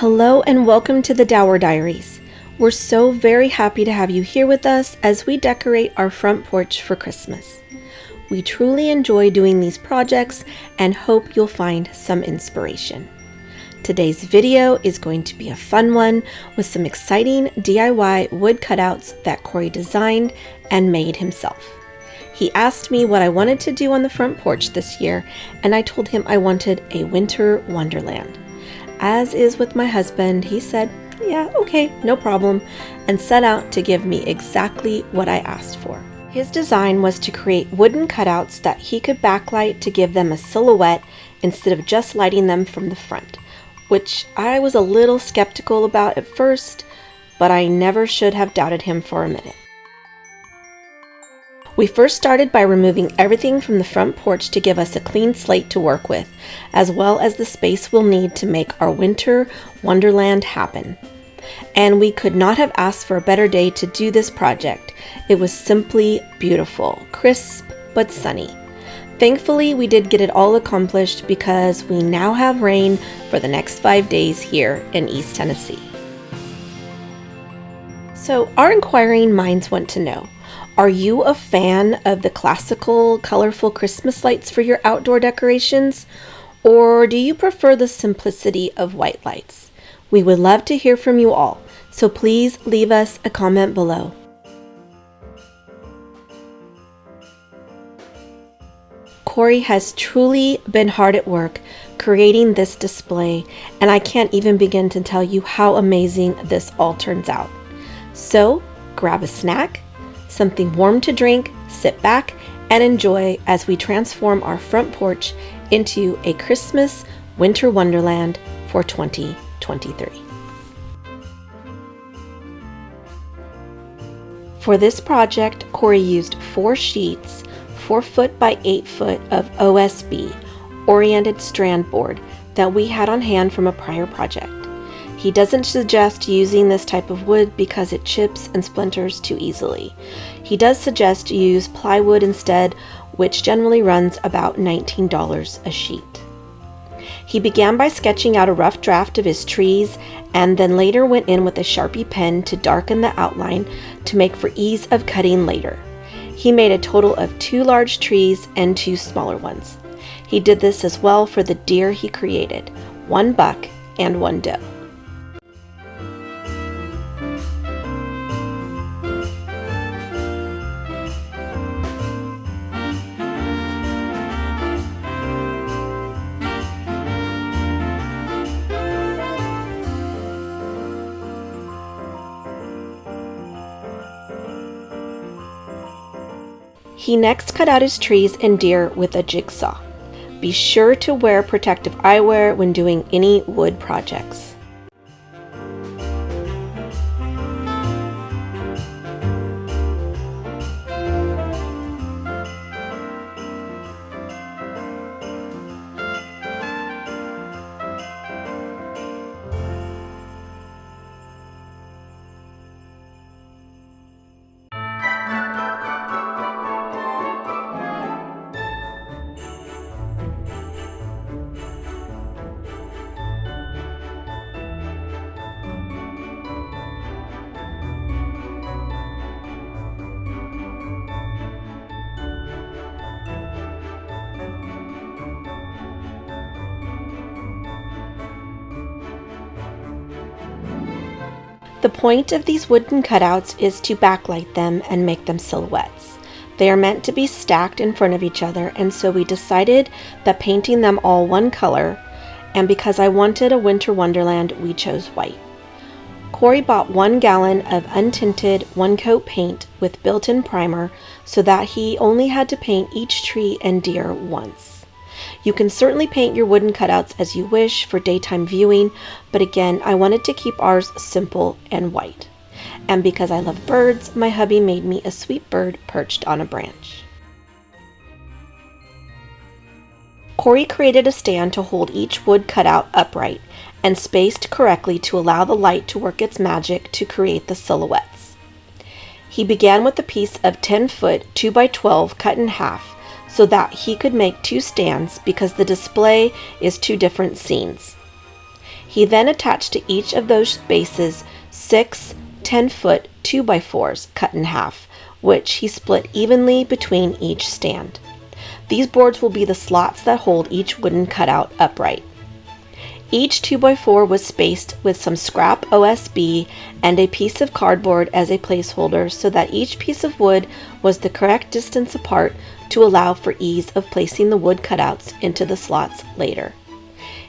Hello and welcome to the Dauer Diaries. We're so very happy to have you here with us as we decorate our front porch for Christmas. We truly enjoy doing these projects and hope you'll find some inspiration. Today's video is going to be a fun one with some exciting DIY wood cutouts that Corey designed and made himself. He asked me what I wanted to do on the front porch this year, and I told him I wanted a winter wonderland. As is with my husband, he said, yeah, okay, no problem, and set out to give me exactly what I asked for. His design was to create wooden cutouts that he could backlight to give them a silhouette instead of just lighting them from the front, which I was a little skeptical about at first, but I never should have doubted him for a minute. We first started by removing everything from the front porch to give us a clean slate to work with, as well as the space we'll need to make our winter wonderland happen. And we could not have asked for a better day to do this project. It was simply beautiful, crisp but sunny. Thankfully, we did get it all accomplished because we now have rain for the next 5 days here in East Tennessee. So our inquiring minds want to know, are you a fan of the classical, colorful Christmas lights for your outdoor decorations? Or do you prefer the simplicity of white lights? We would love to hear from you all, so please leave us a comment below. Corey has truly been hard at work creating this display, and I can't even begin to tell you how amazing this all turns out. So grab a snack, something warm to drink, sit back, and enjoy as we transform our front porch into a Christmas winter wonderland for 2023. For this project, Corey used 4 sheets, 4 foot by 8 foot of OSB, oriented strand board, that we had on hand from a prior project. He doesn't suggest using this type of wood because it chips and splinters too easily. He does suggest you use plywood instead, which generally runs about $19 a sheet. He began by sketching out a rough draft of his trees and then later went in with a Sharpie pen to darken the outline to make for ease of cutting later. He made a total of 2 large trees and 2 smaller ones. He did this as well for the deer he created, 1 buck and 1 doe. He next cut out his trees and deer with a jigsaw. Be sure to wear protective eyewear when doing any wood projects. The point of these wooden cutouts is to backlight them and make them silhouettes. They are meant to be stacked in front of each other, and so we decided that painting them all one color, and because I wanted a winter wonderland, we chose white. Corey bought 1 gallon of untinted one-coat paint with built-in primer so that he only had to paint each tree and deer once. You can certainly paint your wooden cutouts as you wish for daytime viewing, but again, I wanted to keep ours simple and white. And because I love birds, my hubby made me a sweet bird perched on a branch. Corey created a stand to hold each wood cutout upright and spaced correctly to allow the light to work its magic to create the silhouettes. He began with a piece of 10 foot 2 by 12 cut in half so that he could make 2 stands because the display is 2 different scenes. He then attached to each of those bases 6 10-foot 2x4s cut in half, which he split evenly between each stand. These boards will be the slots that hold each wooden cutout upright. Each 2x4 was spaced with some scrap OSB and a piece of cardboard as a placeholder so that each piece of wood was the correct distance apart to allow for ease of placing the wood cutouts into the slots later.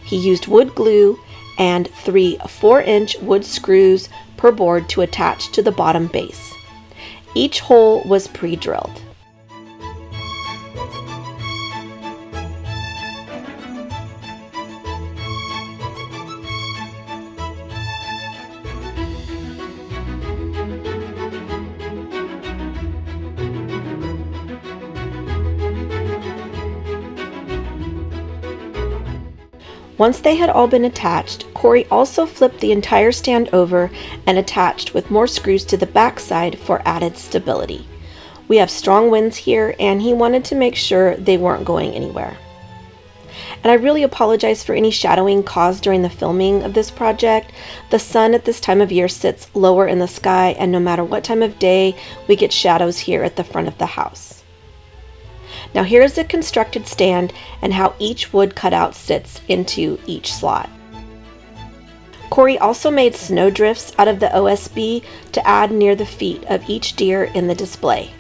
He used wood glue and 3 4-inch wood screws per board to attach to the bottom base. Each hole was pre-drilled. Once they had all been attached, Corey also flipped the entire stand over and attached with more screws to the back side for added stability. We have strong winds here, and he wanted to make sure they weren't going anywhere. And I really apologize for any shadowing caused during the filming of this project. The sun at this time of year sits lower in the sky, and no matter what time of day, we get shadows here at the front of the house. Now here is the constructed stand and how each wood cutout sits into each slot. Corey also made snow drifts out of the OSB to add near the feet of each deer in the display.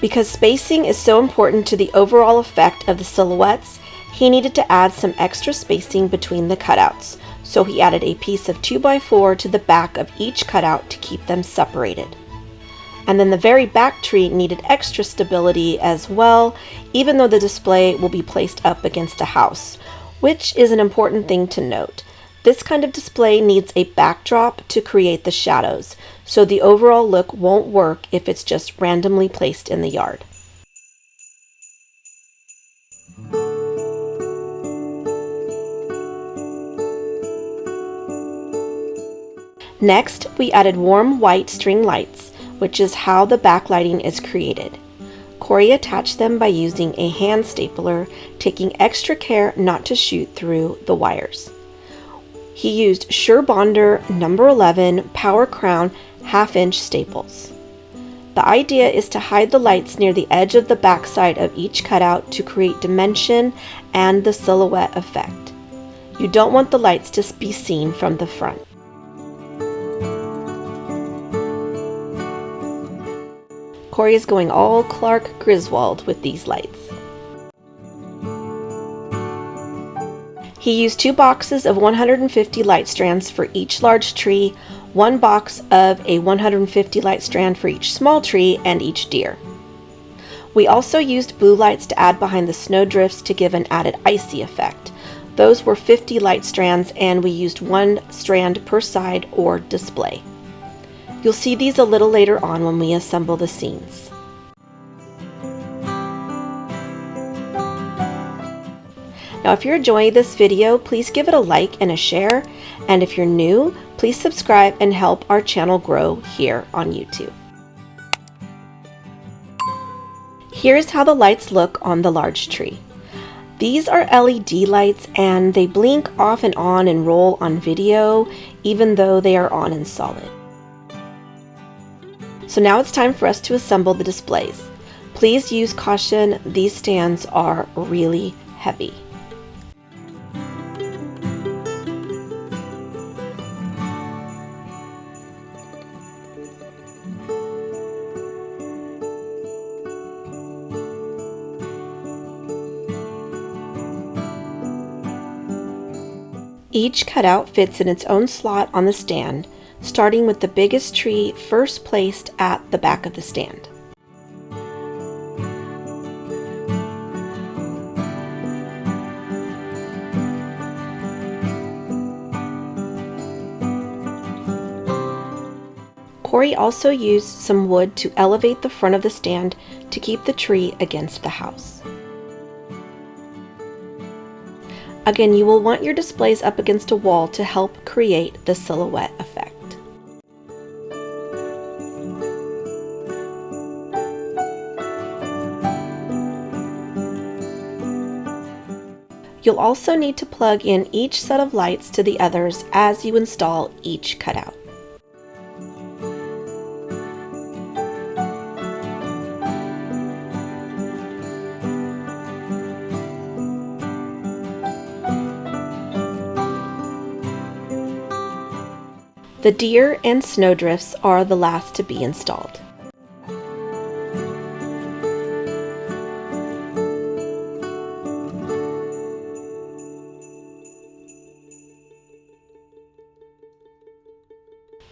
Because spacing is so important to the overall effect of the silhouettes, he needed to add some extra spacing between the cutouts, so he added a piece of 2x4 to the back of each cutout to keep them separated. And then the very back tree needed extra stability as well, even though the display will be placed up against a house, which is an important thing to note. This kind of display needs a backdrop to create the shadows, so the overall look won't work if it's just randomly placed in the yard. Next, we added warm white string lights, which is how the backlighting is created. Corey attached them by using a hand stapler, taking extra care not to shoot through the wires. He used Sure Bonder number 11 Power Crown 1/2-inch staples. The idea is to hide the lights near the edge of the backside of each cutout to create dimension and the silhouette effect. You don't want the lights to be seen from the front. Corey is going all Clark Griswold with these lights. He used 2 boxes of 150 light strands for each large tree, 1 box of a 150 light strand for each small tree and each deer. We also used blue lights to add behind the snow drifts to give an added icy effect. Those were 50 light strands, and we used 1 strand per side or display. You'll see these a little later on when we assemble the scenes. Now, if you're enjoying this video, please give it a like and a share. And if you're new, please subscribe and help our channel grow here on YouTube. Here's how the lights look on the large tree. These are LED lights, and they blink off and on and roll on video, even though they are on in solid. So now it's time for us to assemble the displays. Please use caution, these stands are really heavy. Each cutout fits in its own slot on the stand, starting with the biggest tree first placed at the back of the stand. Corey also used some wood to elevate the front of the stand to keep the tree against the house. Again, you will want your displays up against a wall to help create the silhouette effect. You'll also need to plug in each set of lights to the others as you install each cutout. The deer and snowdrifts are the last to be installed.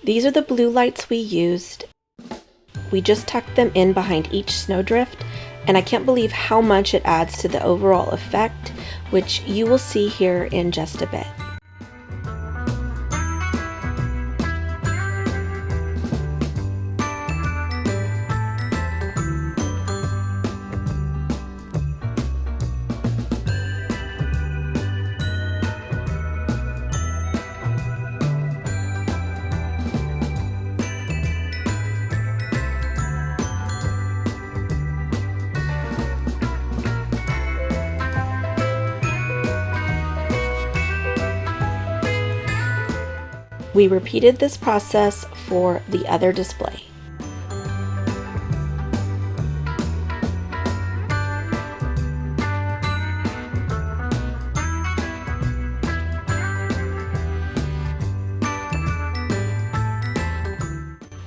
These are the blue lights we used. We just tucked them in behind each snowdrift, and I can't believe how much it adds to the overall effect, which you will see here in just a bit. We repeated this process for the other display.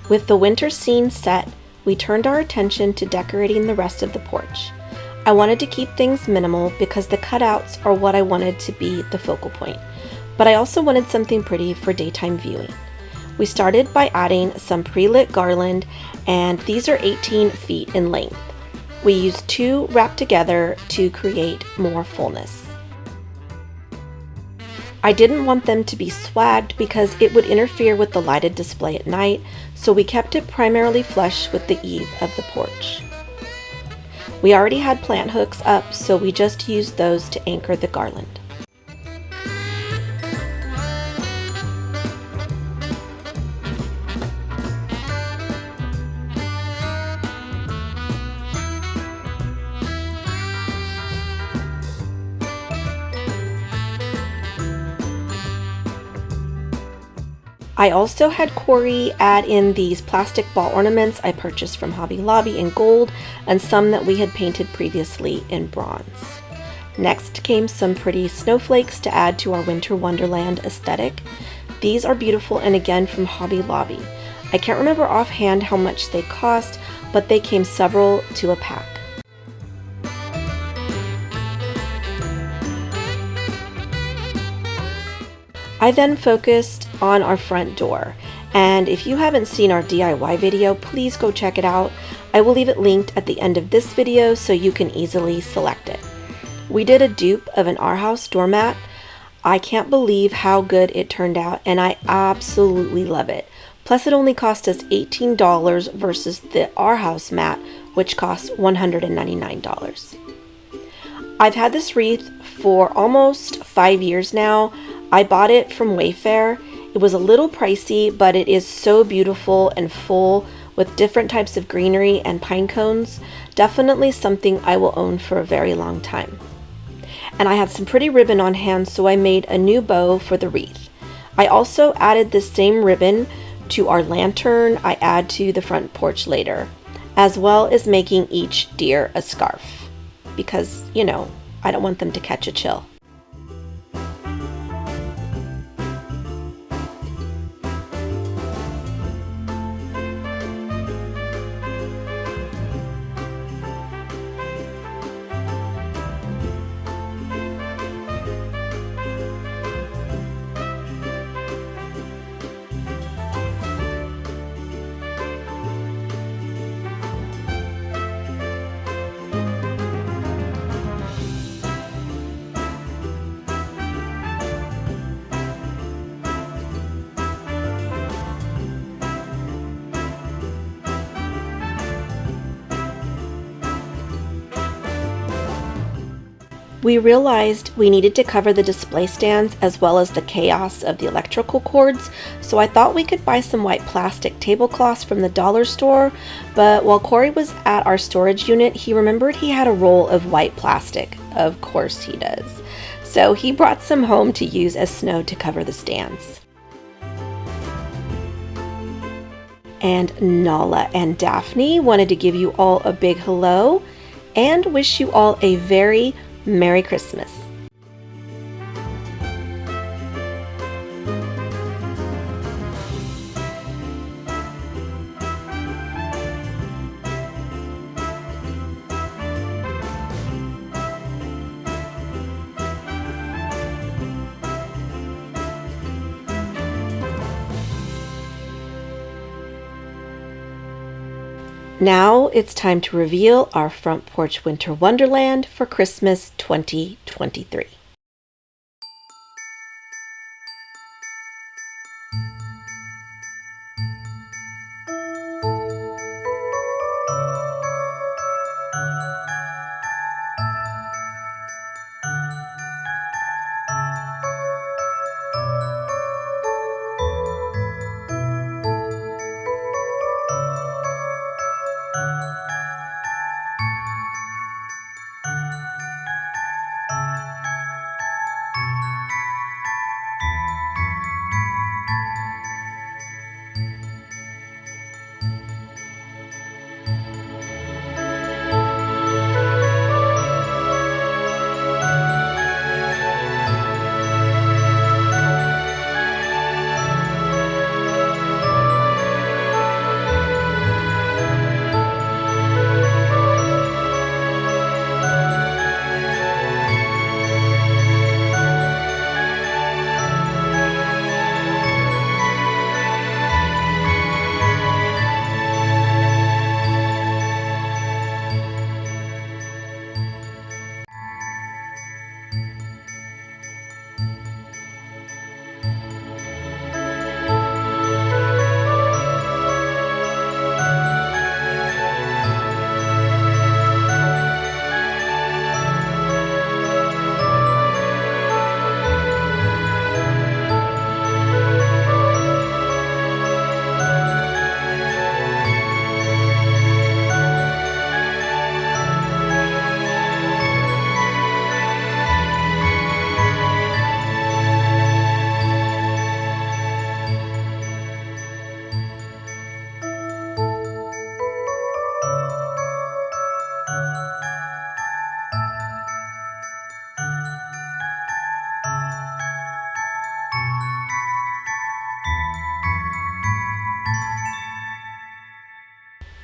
With the winter scene set, we turned our attention to decorating the rest of the porch. I wanted to keep things minimal because the cutouts are what I wanted to be the focal point, but I also wanted something pretty for daytime viewing. We started by adding some pre-lit garland, and these are 18 feet in length. We used 2 wrapped together to create more fullness. I didn't want them to be swagged because it would interfere with the lighted display at night, so we kept it primarily flush with the eave of the porch. We already had plant hooks up, so we just used those to anchor the garland. I also had Corey add in these plastic ball ornaments I purchased from Hobby Lobby in gold and some that we had painted previously in bronze. Next came some pretty snowflakes to add to our winter wonderland aesthetic. These are beautiful and again from Hobby Lobby. I can't remember offhand how much they cost, but they came several to a pack. I then focused on our front door, and if you haven't seen our DIY video, please go check it out. I will leave it linked at the end of this video so you can easily select it. We did a dupe of an Our House doormat. I can't believe how good it turned out, and I absolutely love it. Plus it only cost us $18 versus the Our House mat, which cost $199. I've had this wreath for almost 5 years now. I bought it from Wayfair. It was a little pricey, but it is so beautiful and full with different types of greenery and pine cones. Definitely something I will own for a very long time. And I had some pretty ribbon on hand, so I made a new bow for the wreath. I also added this same ribbon to our lantern I add to the front porch later, as well as making each deer a scarf because, you know, I don't want them to catch a chill. We realized we needed to cover the display stands as well as the chaos of the electrical cords, so I thought we could buy some white plastic tablecloths from the dollar store, but while Corey was at our storage unit, he remembered he had a roll of white plastic. Of course he does. So he brought some home to use as snow to cover the stands. And Nala and Daphne wanted to give you all a big hello and wish you all a very Merry Christmas. Now it's time to reveal our front porch winter wonderland for Christmas 2023.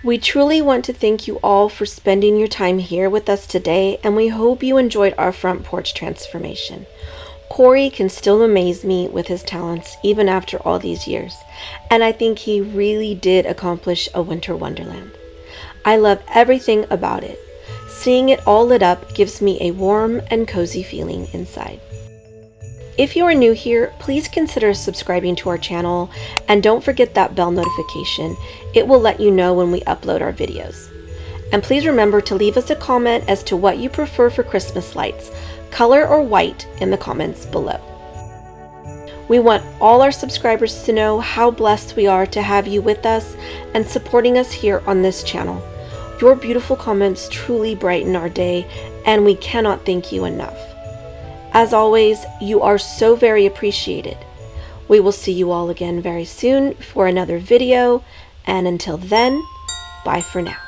We truly want to thank you all for spending your time here with us today, and we hope you enjoyed our front porch transformation. Corey can still amaze me with his talents even after all these years, and I think he really did accomplish a winter wonderland. I love everything about it. Seeing it all lit up gives me a warm and cozy feeling inside. If you are new here, please consider subscribing to our channel and don't forget that bell notification. It will let you know when we upload our videos. And please remember to leave us a comment as to what you prefer for Christmas lights, color or white, in the comments below. We want all our subscribers to know how blessed we are to have you with us and supporting us here on this channel. Your beautiful comments truly brighten our day, and we cannot thank you enough. As always, you are so very appreciated. We will see you all again very soon for another video, and until then, bye for now.